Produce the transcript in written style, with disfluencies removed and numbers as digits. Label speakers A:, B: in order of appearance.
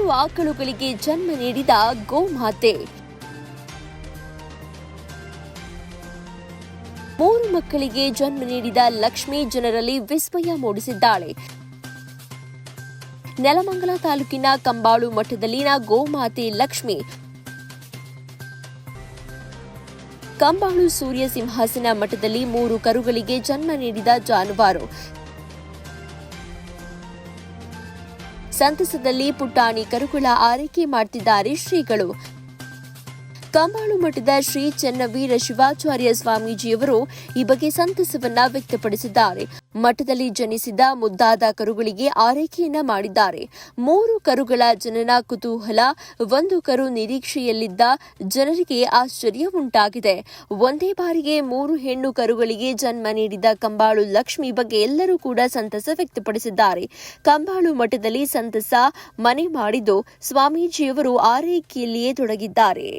A: 3 ಆಕಳುಗಳಿಗೆ ಜನ್ಮ ನೀಡಿದ ಗೋಮಾತೆ. 3 ಮಕ್ಕಳಿಗೆ ಜನ್ಮ ನೀಡಿದ ಲಕ್ಷ್ಮಿ ಜನರಲ್ಲಿ ವಿಸ್ಮಯ ಮೂಡಿಸಿದ್ದಾಳೆ. ನೆಲಮಂಗಲ ತಾಲೂಕಿನ ಕಂಬಾಳು ಮಠದಲ್ಲಿನ ಗೋಮಾತೆ ಲಕ್ಷ್ಮಿ ಕಂಬಾಳು ಸೂರ್ಯ ಸಿಂಹಾಸನ ಮಠದಲ್ಲಿ 3 ಕರುಗಳಿಗೆ ಜನ್ಮ ನೀಡಿದ ಜಾನುವಾರು. ಸಂತಸದಲ್ಲಿ ಪುಟಾಣಿ ಕರುಗಳ ಆರೈಕೆ ಮಾಡುತ್ತಿದ್ದಾರೆ ಶ್ರೀಗಳು. ಕಂಬಾಳು ಮಠದ ಶ್ರೀ ಚೆನ್ನವೀರ ಶಿವಾಚಾರ್ಯ ಸ್ವಾಮೀಜಿಯವರು ಈ ಬಗ್ಗೆ ಸಂತಸವನ್ನ ವ್ಯಕ್ತಪಡಿಸಿದ್ದಾರೆ. ಮಠದಲ್ಲಿ ಜನಿಸಿದ ಮುದ್ದಾದ ಕರುಗಳಿಗೆ ಆರೈಕೆಯನ್ನ ಮಾಡಿದ್ದಾರೆ. 3 ಕರುಗಳ ಜನನ ಕುತೂಹಲ, 1 ಕರು ನಿರೀಕ್ಷೆಯಲ್ಲಿದ್ದ ಜನರಿಗೆ ಆಶ್ಚರ್ಯ ಉಂಟಾಗಿದೆ. ಒಂದೇ ಬಾರಿಗೆ 3 ಹೆಣ್ಣು ಕರುಗಳಿಗೆ ಜನ್ಮ ನೀಡಿದ ಕಂಬಾಳು ಲಕ್ಷ್ಮಿ ಬಗ್ಗೆ ಎಲ್ಲರೂ ಕೂಡ ಸಂತಸ ವ್ಯಕ್ತಪಡಿಸಿದ್ದಾರೆ. ಕಂಬಾಳು ಮಠದಲ್ಲಿ ಸಂತಸ ಮನೆ ಮಾಡಿದ್ದು ಸ್ವಾಮೀಜಿಯವರು ಆರೈಕೆಯಲ್ಲಿಯೇ ತೊಡಗಿದ್ದಾರೆ.